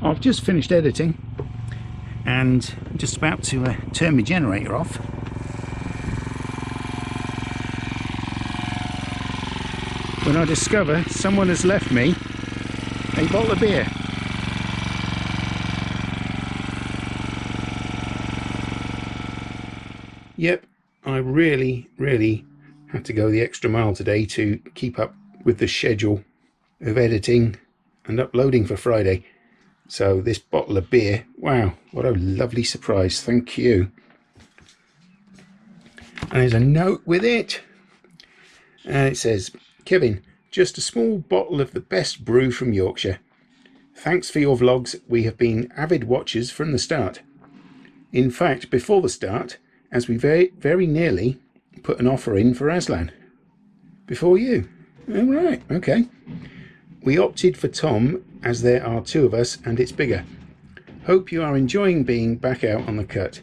I've just finished editing and I'm just about to turn my generator off. When I discover someone has left me a bottle of beer. Yep, I really had to go the extra mile today to keep up with the schedule of editing and uploading for Friday. So this bottle of beer, wow, what a lovely surprise, thank you. And there's a note with it, and it says, Kevin, just a small bottle of the best brew from Yorkshire. Thanks for your vlogs, we have been avid watchers from the start. In fact, before the start, as we very nearly put an offer in for Aslan. Before you. All right, okay. We opted for Tom as there are two of us and it's bigger. Hope you are enjoying being back out on the cut.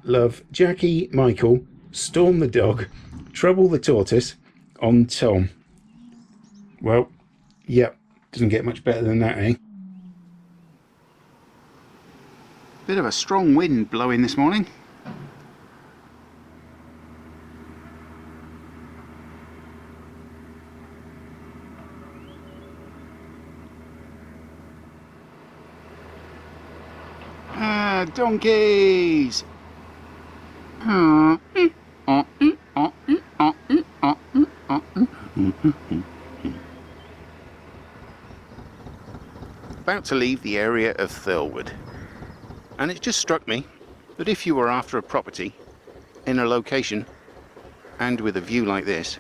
Love, Jackie, Michael, Storm the dog, Trouble the tortoise, on Tom. Well, yep, doesn't get much better than that, eh? Bit of a strong wind blowing this morning. Donkeys! About to leave the area of Thurlwood, and it just struck me that if you were after a property in a location and with a view like this,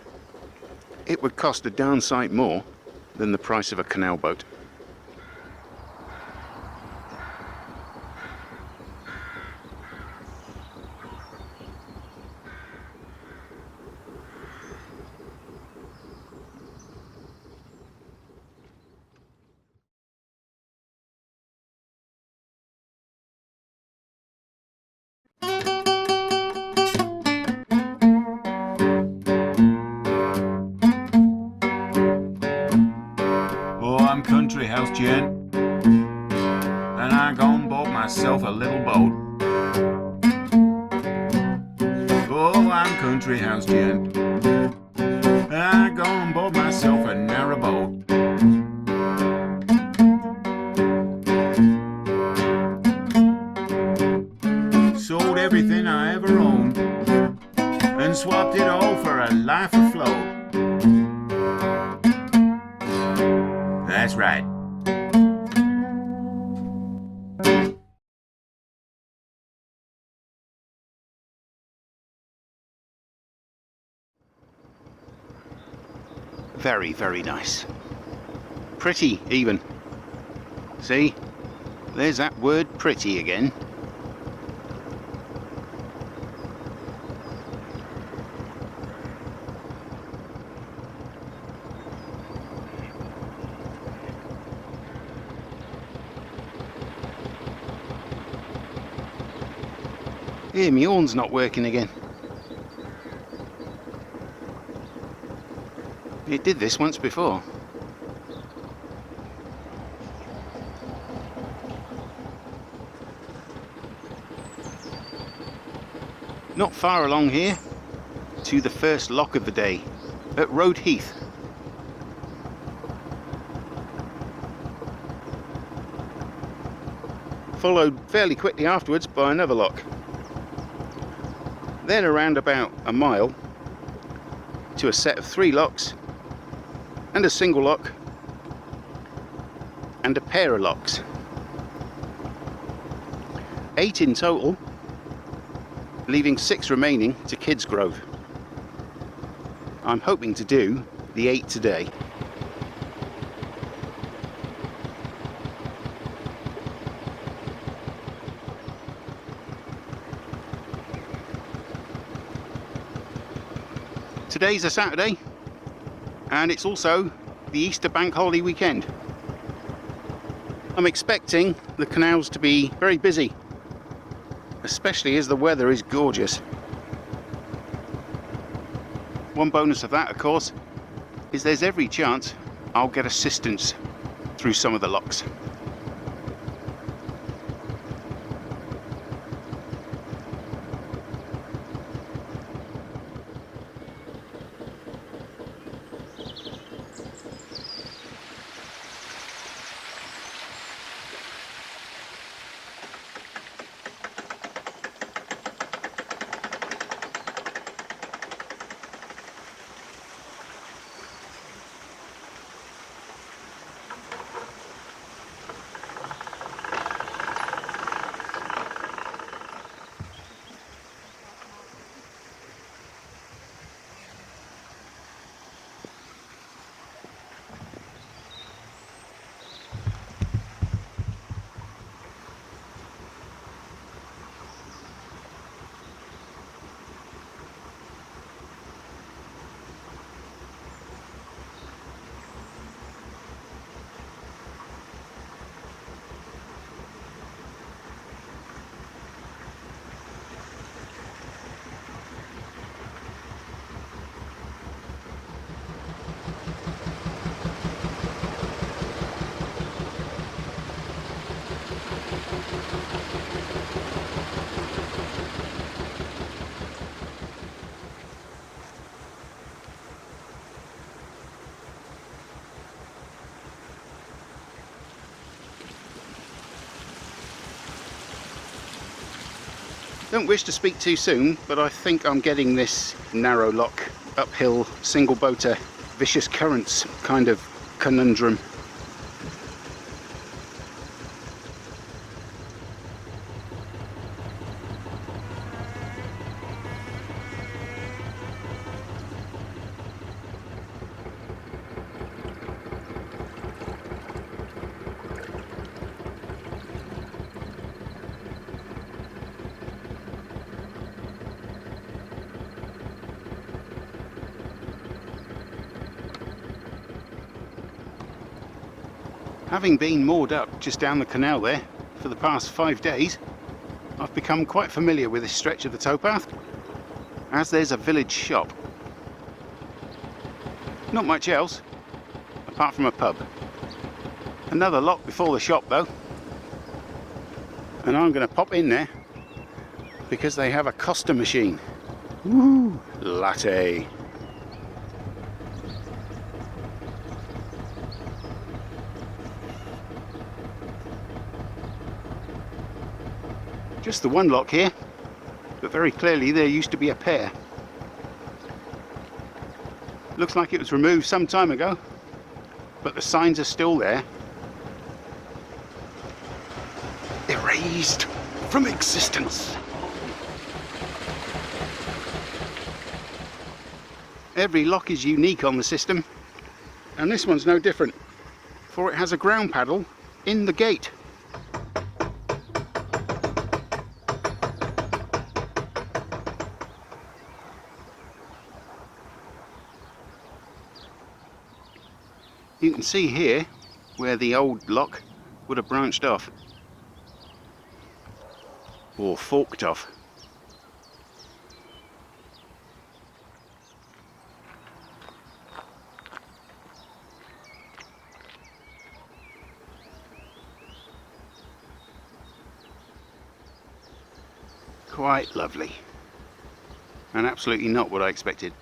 it would cost a darn sight more than the price of a canal boat. Country house gent, and I gone bought myself a little boat. Oh, I'm country house gent, and I gone bought myself a narrowboat. Sold everything I ever owned and swapped it all for a life afloat. That's right. Very nice. Pretty, even. See? There's that word pretty again. Here, my horn's not working again. It did this once before. Not far along here to the first lock of the day at Rode Heath. Followed fairly quickly afterwards by another lock. Then around about a mile to a set of 3 locks and a single lock and a pair of locks. 8 in total, leaving 6 remaining to Kidsgrove. I'm hoping to do the 8 today. Today's a Saturday, and it's also the Easter bank holiday weekend. I'm expecting the canals to be very busy, especially as the weather is gorgeous. One bonus of that, of course, is there's every chance I'll get assistance through some of the locks. Don't wish to speak too soon, but I think I'm getting this narrow lock, uphill, single boater, vicious currents kind of conundrum. Having been moored up just down the canal there for the past 5 days, I've become quite familiar with this stretch of the towpath, as there's a village shop. Not much else, apart from a pub. Another lock before the shop though, and I'm going to pop in there because they have a Costa machine. Woo! Latte. Just the one lock here, but very clearly there used to be a pair. Looks like it was removed some time ago, but the signs are still there. Erased from existence. Every lock is unique on the system, and this one's no different, for it has a ground paddle in the gate. You can see here where the old lock would have branched off or forked off. Quite lovely, and absolutely not what I expected.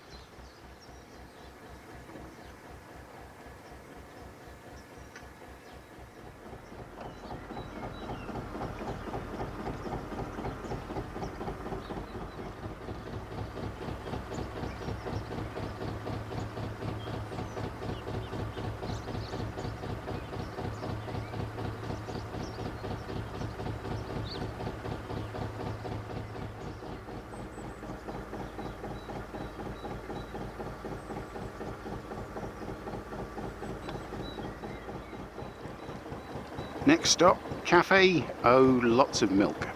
Next stop, cafe, oh lots of milk.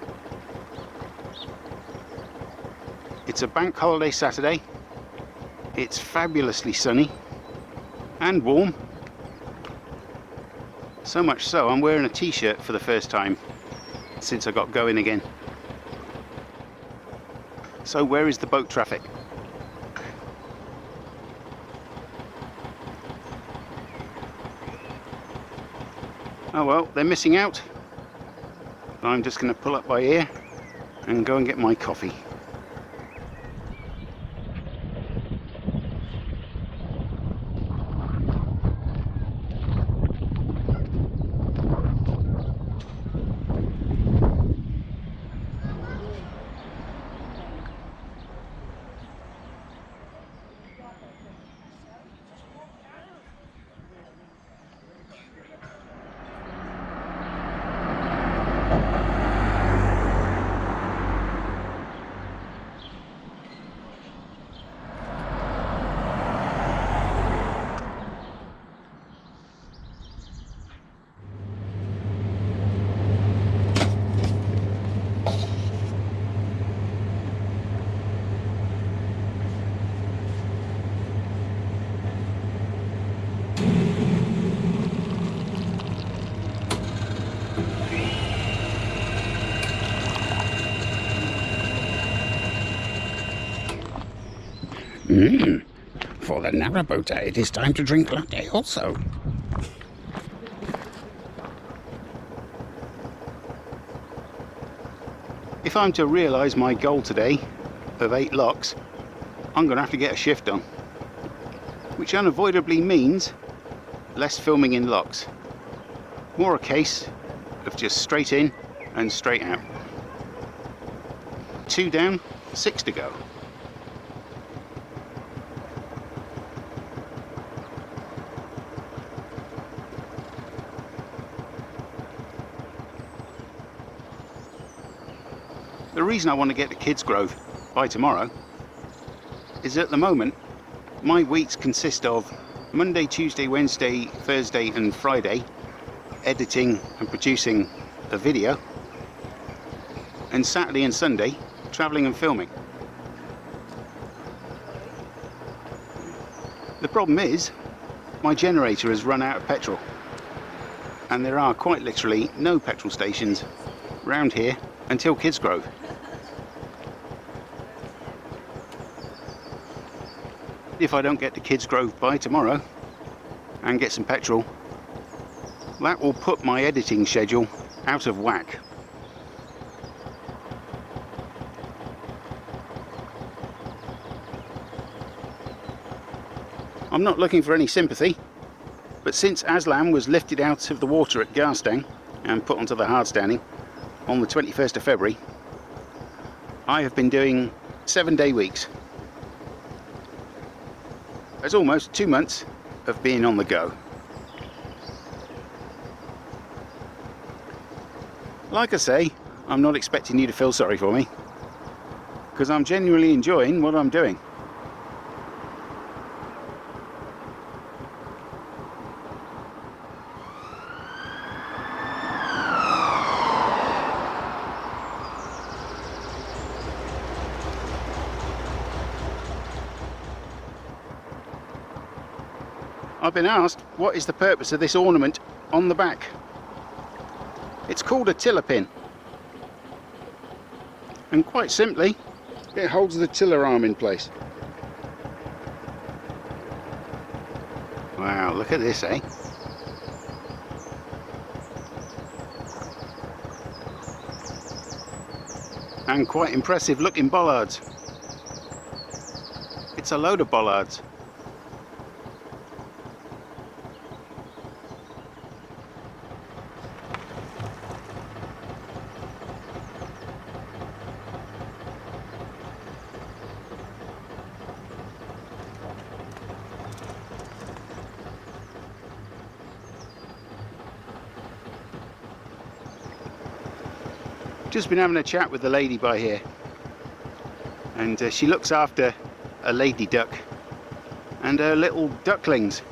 It's a bank holiday Saturday, it's fabulously sunny and warm, so much so I'm wearing a t-shirt for the first time since I got going again. So where is the boat traffic? Oh well, they're missing out. I'm just going to pull up by here and go and get my coffee. For the narrowboater, it is time to drink latte also. I'm to realise my goal today of 8 locks, I'm going to have to get a shift on, which unavoidably means less filming in locks. More a case of just straight in and straight out. 2 down, 6 to go. The reason I want to get to Kidsgrove by tomorrow is at the moment my weeks consist of Monday, Tuesday, Wednesday, Thursday and Friday editing and producing a video, and Saturday and Sunday travelling and filming. The problem is my generator has run out of petrol, and there are quite literally no petrol stations round here until Kidsgrove. If I don't get to Kidsgrove by tomorrow and get some petrol, that will put my editing schedule out of whack. I'm not looking for any sympathy, but since Aslan was lifted out of the water at Garstang and put onto the hardstanding on the 21st of February, I have been doing 7-day weeks. It's almost 2 months of being on the go. Like I say, I'm not expecting you to feel sorry for me, because I'm genuinely enjoying what I'm doing. I've been asked what is the purpose of this ornament on the back. It's called a tiller pin, and quite simply it holds the tiller arm in place. Wow, look at this, eh? And quite impressive looking bollards. It's a load of bollards. Just been having a chat with the lady by here, and she looks after a lady duck and her little ducklings.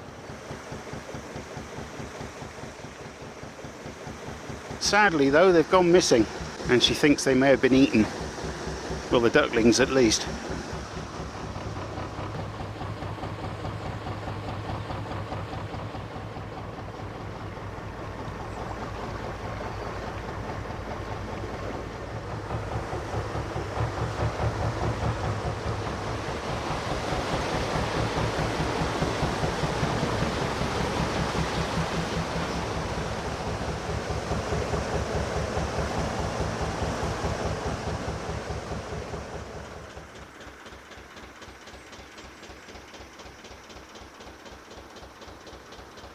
Sadly though, they've gone missing, and she thinks they may have been eaten. Well, the ducklings at least.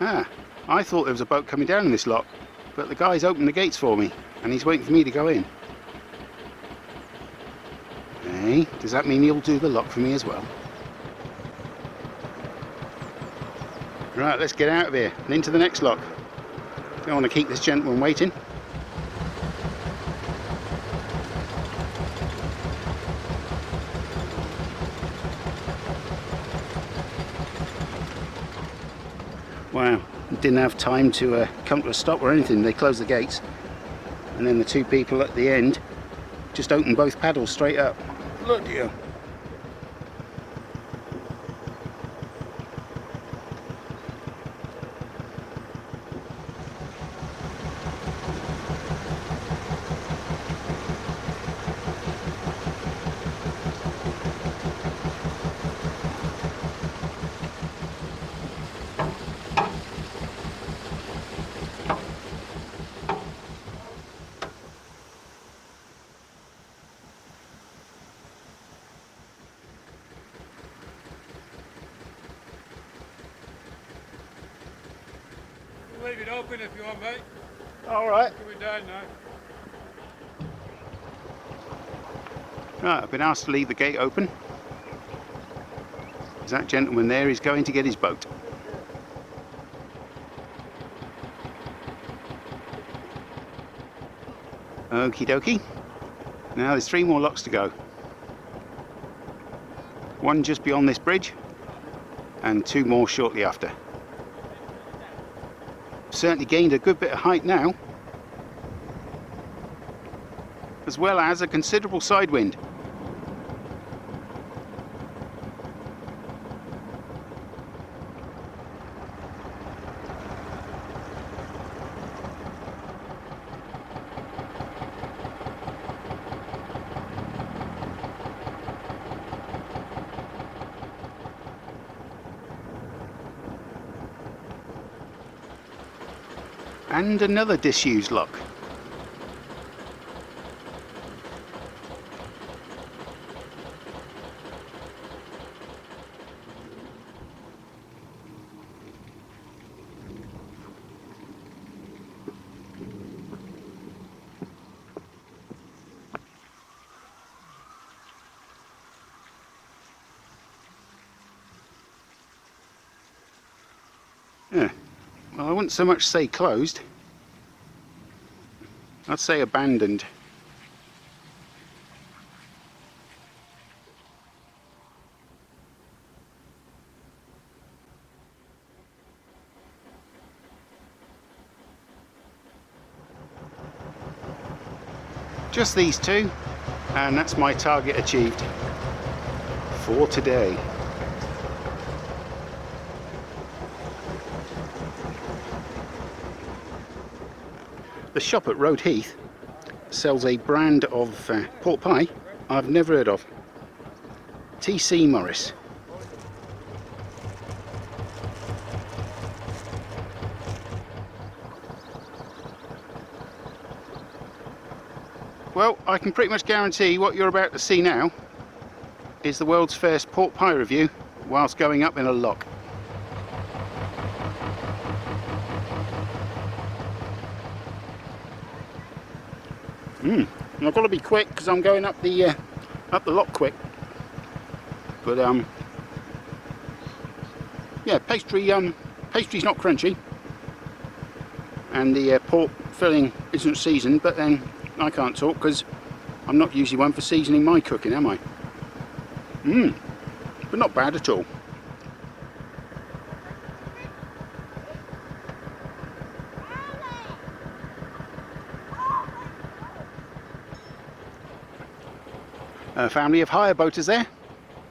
Ah, I thought there was a boat coming down in this lock, but the guy's opened the gates for me and he's waiting for me to go in. Hey, does that mean he'll do the lock for me as well? Right, let's get out of here and into the next lock. Don't want to keep this gentleman waiting. Wow, didn't have time to come to a stop or anything. They closed the gates, and then the two people at the end just opened both paddles straight up. Bloody hell. can leave it open if you want, mate. Alright. We're done now. Right, I've been asked to leave the gate open. There's that gentleman there, he's going to get his boat. Okie dokie. Now there's 3 more locks to go. One just beyond this bridge, and 2 more shortly after. Certainly gained a good bit of height now, as well as a considerable side wind. And another disused lock. Yeah, well, I wouldn't so much say closed. I'd say abandoned. Just these 2, and that's my target achieved for today. The shop at Rode Heath sells a brand of pork pie I've never heard of. TC Morris. Well, I can pretty much guarantee what you're about to see now is the world's first pork pie review whilst going up in a lock. I've got to be quick because I'm going up the lock quick. But yeah, pastry's not crunchy, and the pork filling isn't seasoned. But then I can't talk because I'm not usually one for seasoning my cooking, am I? But not bad at all. A family of hire boaters there.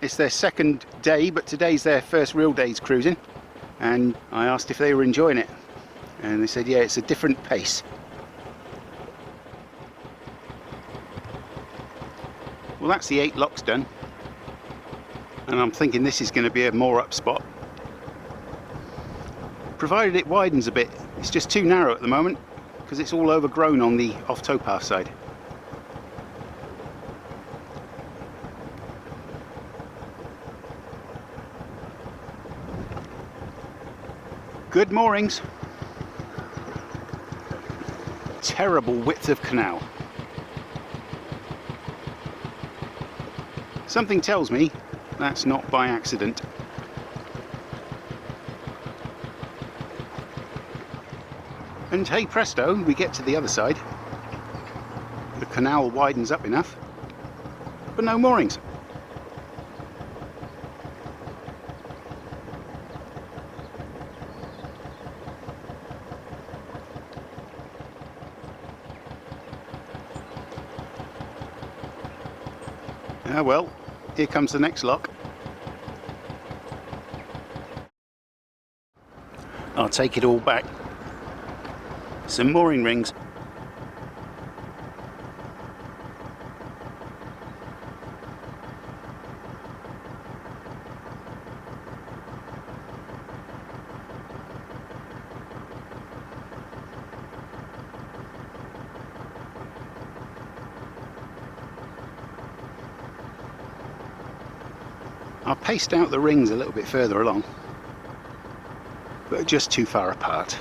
It's their second day, but today's their first real day's cruising, and I asked if they were enjoying it, and they said yeah, it's a different pace. Well, that's the 8 locks done, and I'm thinking this is going to be a more up spot, provided it widens a bit. It's just too narrow at the moment because it's all overgrown on the off towpath side. Good moorings. Terrible width of canal. Something tells me that's not by accident. And hey presto, we get to the other side. The canal widens up enough, but no moorings. Ah well, here comes the next lock. I'll take it all back. Some mooring rings. I'll paste out the rings a little bit further along, but just too far apart.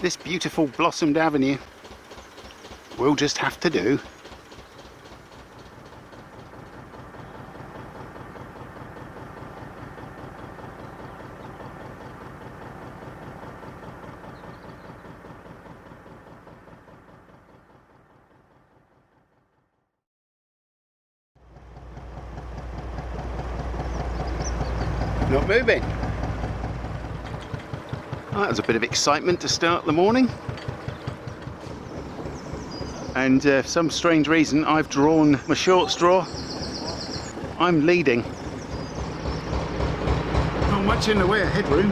this beautiful blossomed avenue will just have to do. Not moving. Well, that was a bit of excitement to start the morning. And for some strange reason, I've drawn my short straw. I'm leading. Not much in the way of headroom.